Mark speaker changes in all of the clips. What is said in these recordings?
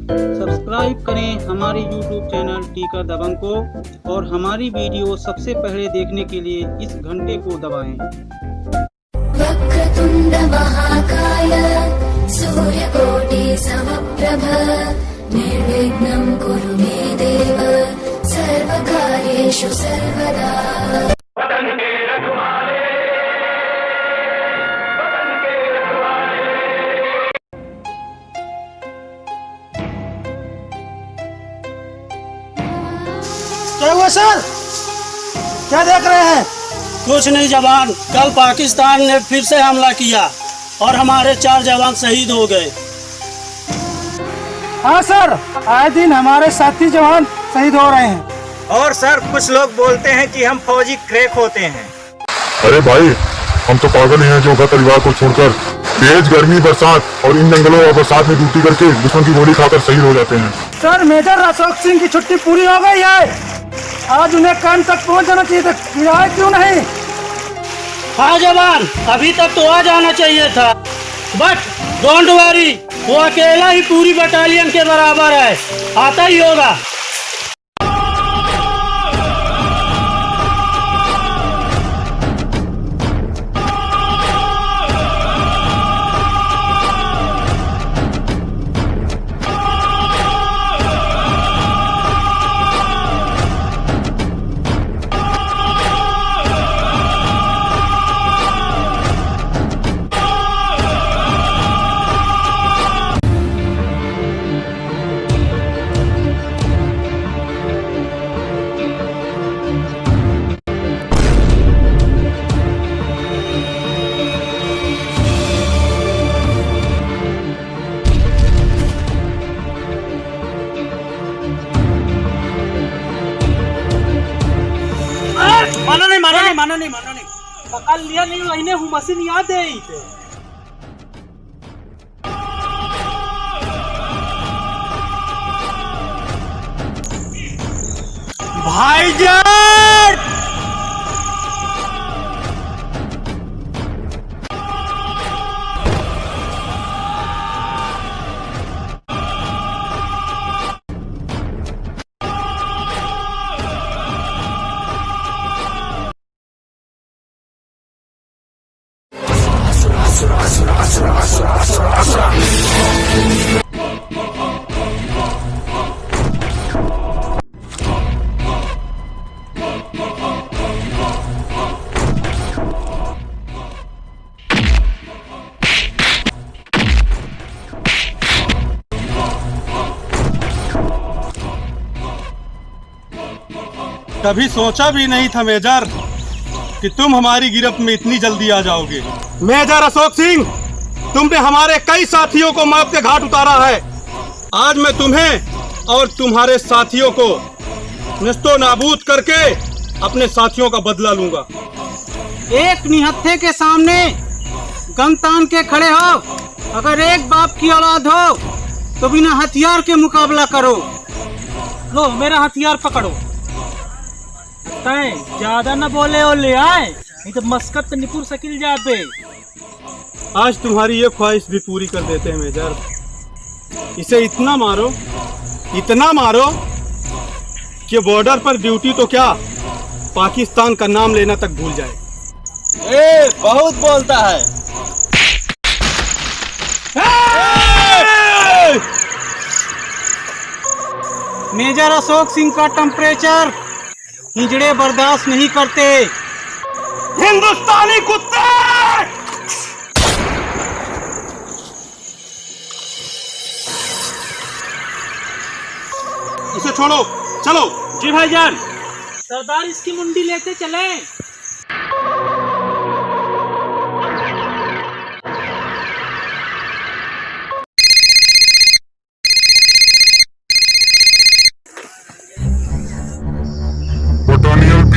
Speaker 1: Subscribe करें हमारे YouTube channel टीका दबंग को और हमारी वीडियो सबसे पहले देखने के लिए इस घंटे को दबाएं।
Speaker 2: वक्रतुंड महाकाय सूर्यकोटि समप्रभ निर्विघ्नं कुरु मे देव सर्वकार्येषु सर्वदा।
Speaker 3: क्या हुआ सर? क्या देख रहे हैं?
Speaker 4: कुछ नहीं जवान, कल पाकिस्तान ने फिर से हमला किया और हमारे 4 जवान शहीद हो गए।
Speaker 3: हाँ सर, आए दिन हमारे साथी जवान शहीद हो रहे हैं।
Speaker 5: और सर कुछ लोग बोलते हैं कि हम फौजी क्रैक होते हैं।
Speaker 6: अरे भाई, हम तो पागल हैं जो घर परिवार को छोड़कर तेज गर्मी बरसात और इन जंगलों और बरसात में ड्यूटी करके दुश्मन की गोली खाकर शहीद हो जाते हैं।
Speaker 3: सर, मेजर अशोक सिंह की छुट्टी पूरी हो गई है। आज उन्हें काम तक पहुंच जाना चाहिए था, फिर आए क्यों नहीं?
Speaker 4: हाँ जवान, अभी तक तो आ जाना चाहिए था, बट डोंट वरी, वो अकेला ही पूरी बटालियन के बराबर है, आता ही होगा। मानो नहीं पकड़ लिया नहीं, इन्हें हूँ मशीन याद है ही थे। भाईजान
Speaker 7: कभी सोचा भी नहीं था मेजर कि तुम हमारी गिरफ्त में इतनी जल्दी आ जाओगे। मेजर अशोक सिंह, तुमने हमारे कई साथियों को मौत के घाट उतारा है। आज मैं तुम्हें और तुम्हारे साथियों को निस्तो नाबूद करके अपने साथियों का बदला लूंगा।
Speaker 1: एक निहत्थे के सामने गन तान के खड़े हो। अगर एक बाप की औलाद हो तो बिना हथियार के मुकाबला करो। लो मेरा हथियार पकड़ो। ज्यादा न बोले और ले आए, नहीं तो मस्कत निपुर सकिल जाते।
Speaker 7: आज तुम्हारी ये ख्वाहिश भी पूरी कर देते हैं मेजर। इसे इतना मारो कि बॉर्डर पर ड्यूटी तो क्या, पाकिस्तान का नाम लेना तक भूल जाए।
Speaker 5: बहुत बोलता है।
Speaker 1: मेजर अशोक सिंह का टेम्परेचर हिजड़े बर्दाश्त नहीं करते।
Speaker 7: हिंदुस्तानी कुत्ते! इसे छोड़ो, चलो।
Speaker 4: जी भाईजान।
Speaker 1: सरदार, इसकी मुंडी लेते चले।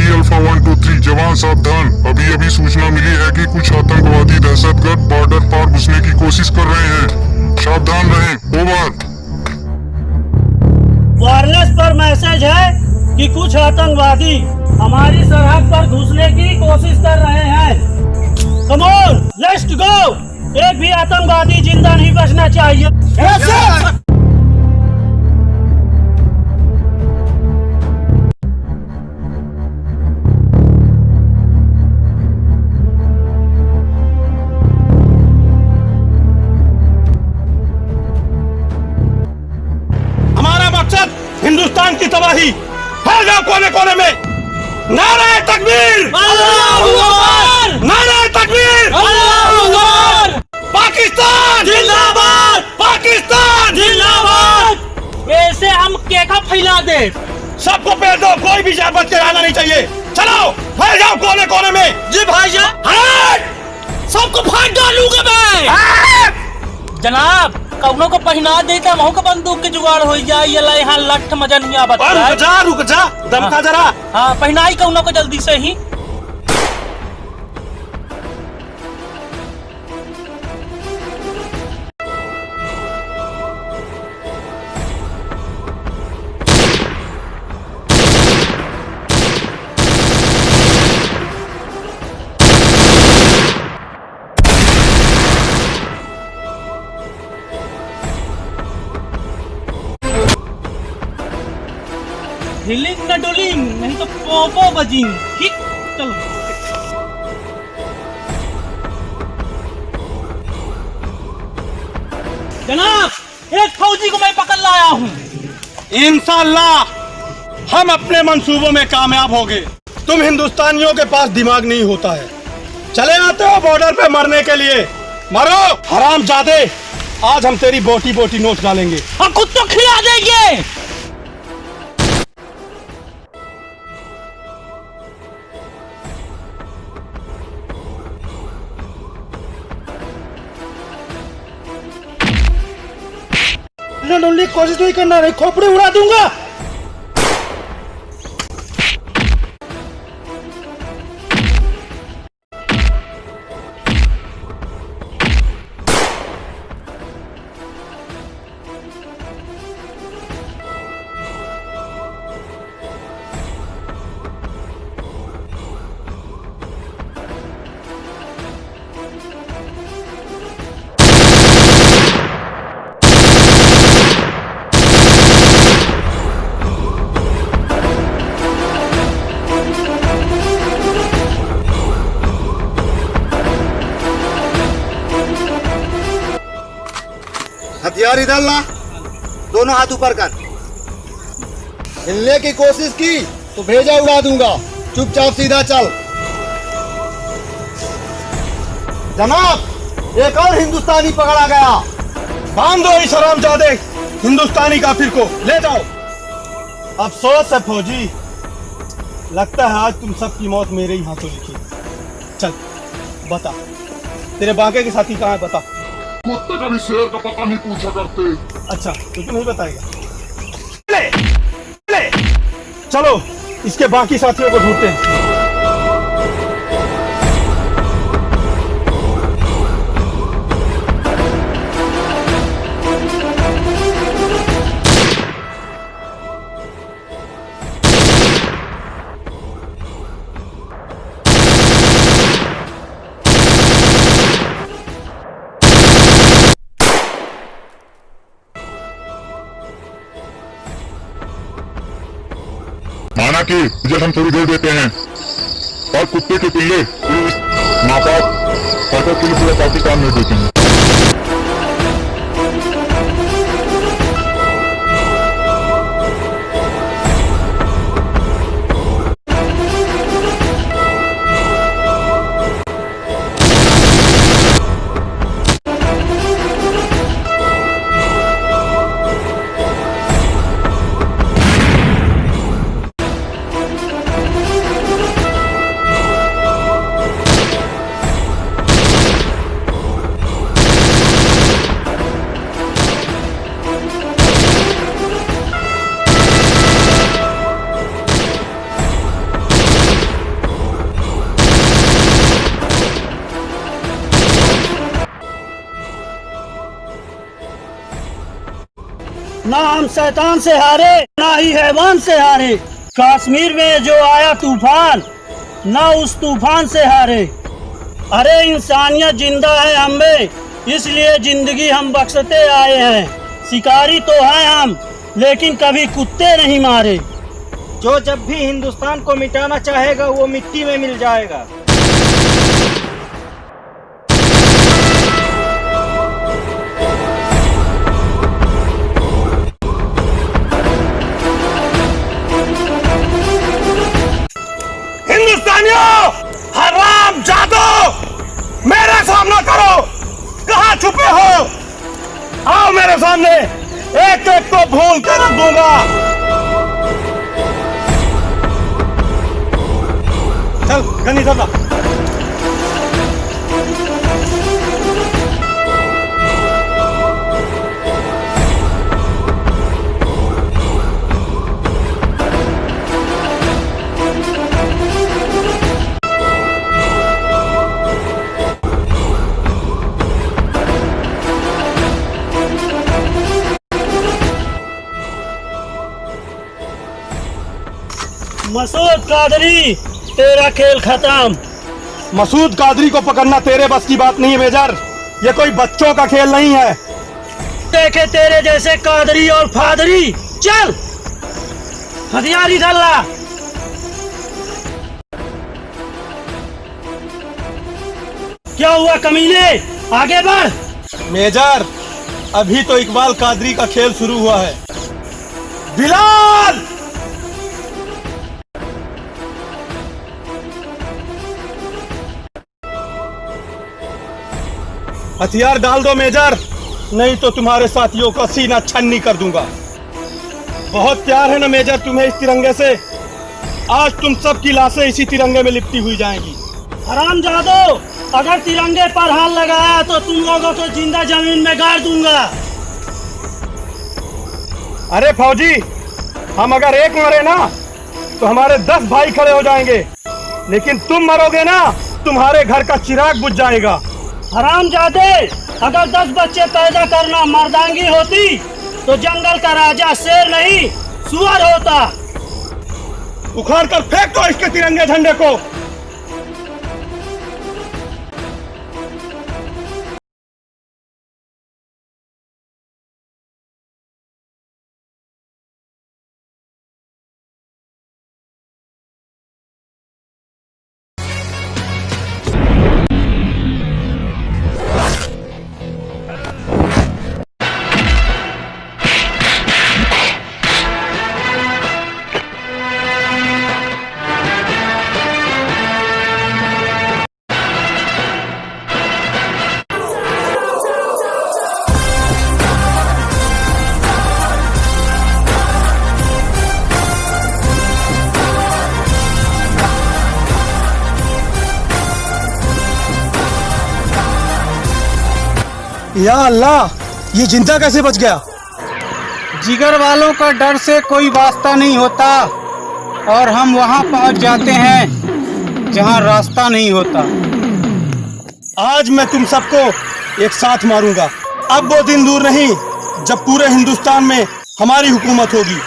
Speaker 6: अल्फा 1 2 3 जवान सावधान। अभी सूचना मिली है कि कुछ आतंकवादी दहशतगर्द बॉर्डर पार घुसने की कोशिश कर रहे हैं। सावधान रहें। ओवर।
Speaker 4: वायरलेस पर मैसेज है कि कुछ आतंकवादी हमारी सरहद पर घुसने की कोशिश कर रहे हैं। Come on, let's go. एक भी आतंकवादी जिंदा नहीं बचना चाहिए।
Speaker 7: तबाही। फैल जाओ कोने कोने में। नारे तकबीर, नारे तकबीर, पाकिस्तान जिंदाबाद, पाकिस्तान जिंदाबाद।
Speaker 4: ऐसे हम केका फैला दे।
Speaker 7: सबको पेड़ दो, कोई भी यहाँ बच के रहना नहीं चाहिए। चलो फैल जाओ कोने कोने में।
Speaker 4: जी भाईजान, सबको फाड़ डालूंगा मैं। जनाब, कौनो को पहना देता महू का बंदूक के जुगाड़ हो जाए। ये ला यहाँ लठ मजनिया बता।
Speaker 7: रुक जा, दम खा जरा।
Speaker 4: हाँ, पहनाई कौनो को जल्दी से ही। हिलिंग न डोलिंग, नहीं तो पोपो बजिंग। ठीक, चलो। जनाब, एक फौजी को मैं पकड़ लाया हूँ।
Speaker 7: इंशाअल्लाह हम अपने मंसूबों में कामयाब होंगे। तुम हिंदुस्तानियों के पास दिमाग नहीं होता है। चले आते हो बॉर्डर पे मरने के लिए। मरो हरामजादे, आज हम तेरी बोटी बोटी नोच डालेंगे।
Speaker 4: हम कुत्तों खिला देंगे।
Speaker 3: डोली कोशिश नहीं करना, नहीं खोपड़ी उड़ा दूंगा।
Speaker 8: हथियार इधर ला, दोनों हाथ ऊपर कर। हिलने की कोशिश की तो भेजा उड़ा दूंगा। चुपचाप सीधा चल। जनाब, एक और हिंदुस्तानी पकड़ा गया।
Speaker 7: बांध दो इस हरामजादे हिंदुस्तानी काफिर को, ले जाओ। अफसोस है फौजी, लगता है आज तुम सबकी मौत मेरे ही हाथों लिखी। चल बता, तेरे बाके के साथी कहाँ है, बता।
Speaker 6: कुत्ते कभी शेर का पता नहीं पूछा करते।
Speaker 7: अच्छा, तो तू नहीं बताएगा। ले, ले, चलो इसके बाकी साथियों को ढूंढते हैं।
Speaker 6: माना कि इज्जत हम थोड़ी देर देते हैं, और कुत्ते के पिल्ले पुलिस नापाक हरकत के लिए पूरा पाकिस्तान में देते हैं।
Speaker 4: ना हम शैतान से हारे, ना ही हैवान से हारे। कश्मीर में जो आया तूफान, ना उस तूफान से हारे। अरे इंसानियत जिंदा है हम में, इसलिए जिंदगी हम बख्शते आए हैं। शिकारी तो हैं हम, लेकिन कभी कुत्ते नहीं मारे।
Speaker 5: जो जब भी हिंदुस्तान को मिटाना चाहेगा वो मिट्टी में मिल जाएगा।
Speaker 7: सबको भून कर रख दूंगा। चल गनी चल।
Speaker 4: मसूद कादरी, तेरा खेल खत्म।
Speaker 7: मसूद कादरी को पकड़ना तेरे बस की बात नहीं है मेजर। ये कोई बच्चों का खेल नहीं है।
Speaker 4: देखे तेरे जैसे कादरी और फादरी। चल हथियार इधर ला। क्या हुआ कमीने, आगे बढ़।
Speaker 7: मेजर, अभी तो इकबाल कादरी का खेल शुरू हुआ है। बिलाल, हथियार डाल दो मेजर, नहीं तो तुम्हारे साथियों का सीना छन्नी कर दूंगा। बहुत प्यार है ना मेजर तुम्हें इस तिरंगे से। आज तुम सब की लाशें इसी तिरंगे में लिपटी हुई जाएंगी।
Speaker 4: हरामजादो, अगर तिरंगे पर हाथ लगाया तो तुम लोगों को जिंदा जमीन में गाड़ दूंगा।
Speaker 7: अरे फौजी, हम अगर एक मरे ना तो हमारे 10 भाई खड़े हो जाएंगे, लेकिन तुम मरोगे ना तुम्हारे घर का चिराग बुझ जाएगा।
Speaker 4: हरामजादे, अगर 10 बच्चे पैदा करना मर्दांगी होती तो जंगल का राजा शेर नहीं सुअर होता।
Speaker 7: उखाड़ कर फेंक दो इसके तिरंगे झंडे को।
Speaker 3: या अल्लाह, ये जिंदा कैसे बच गया?
Speaker 1: जिगर वालों का डर से कोई वास्ता नहीं होता और हम वहां पहुंच जाते हैं जहां रास्ता नहीं होता।
Speaker 7: आज मैं तुम सबको एक साथ मारूंगा। अब वो दिन दूर नहीं जब पूरे हिंदुस्तान में हमारी हुकूमत होगी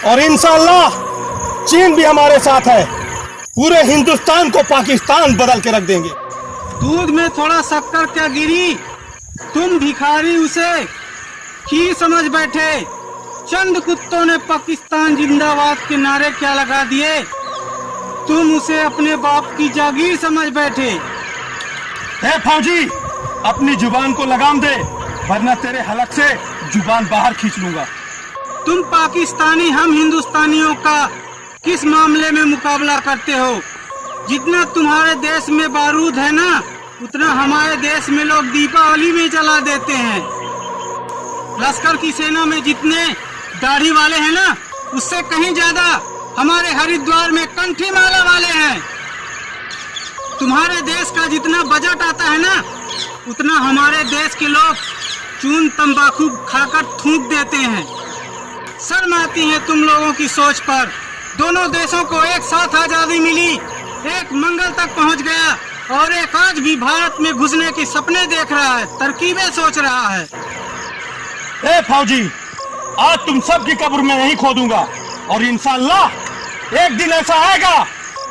Speaker 7: और इंशाअल्लाह चीन भी हमारे साथ है। पूरे हिंदुस्तान को पाकिस्तान बदल के रख देंगे।
Speaker 1: दूध में थोड़ा शक्कर क्या गिरी, तुम भिखारी उसे खीर समझ बैठे। चंद कुत्तों ने पाकिस्तान जिंदाबाद के नारे क्या लगा दिए, तुम उसे अपने बाप की जागीर समझ बैठे।
Speaker 7: ए फौजी, अपनी जुबान को लगाम दे, वरना तेरे हलक से जुबान बाहर खींच लूंगा।
Speaker 1: तुम पाकिस्तानी हम हिंदुस्तानियों का किस मामले में मुकाबला करते हो? जितना तुम्हारे देश में बारूद है ना, उतना हमारे देश में लोग दीपावली में जला देते हैं। लश्कर की सेना में जितने दाढ़ी वाले हैं ना, उससे कहीं ज्यादा हमारे हरिद्वार में कंठी माला वाले हैं। तुम्हारे देश का जितना बजट आता है ना, उतना हमारे देश के लोग चून तंबाकू खाकर थूक देते हैं। शर्म आती है तुम लोगों की सोच पर। दोनों देशों को एक साथ आजादी मिली, एक मंगल तक पहुंच गया और एक आज भी भारत में घुसने के सपने देख रहा है, तरकीबें सोच रहा है।
Speaker 7: ए फौजी, आज तुम सब की कब्र में नहीं खोदूंगा और इंशाअल्लाह एक दिन ऐसा आएगा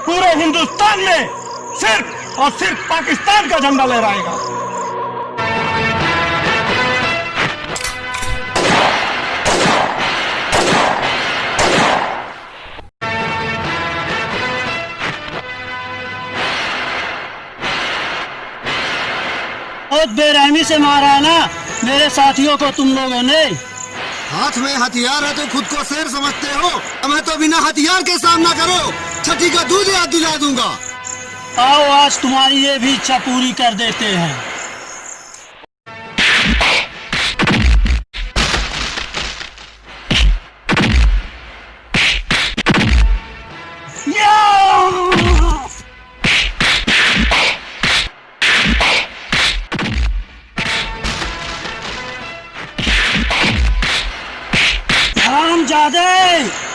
Speaker 7: पूरे हिंदुस्तान में सिर्फ और सिर्फ पाकिस्तान का झंडा लहराएगा।
Speaker 4: बहुत बेरहमी से मारा है ना मेरे साथियों को तुम लोगों ने।
Speaker 8: हाथ में हथियार है तो खुद को शेर समझते हो, मैं तो बिना हथियार के सामना करो छठी का दूध याद दिला दूंगा।
Speaker 4: आओ आज तुम्हारी ये भी इच्छा पूरी कर देते हैं। शहजादे।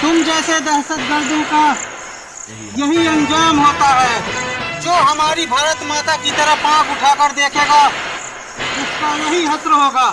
Speaker 1: तुम जैसे दहशतगर्दों का यही अंजाम होता है। जो हमारी भारत माता की तरफ आंख उठाकर देखेगा उसका यही हश्र होगा।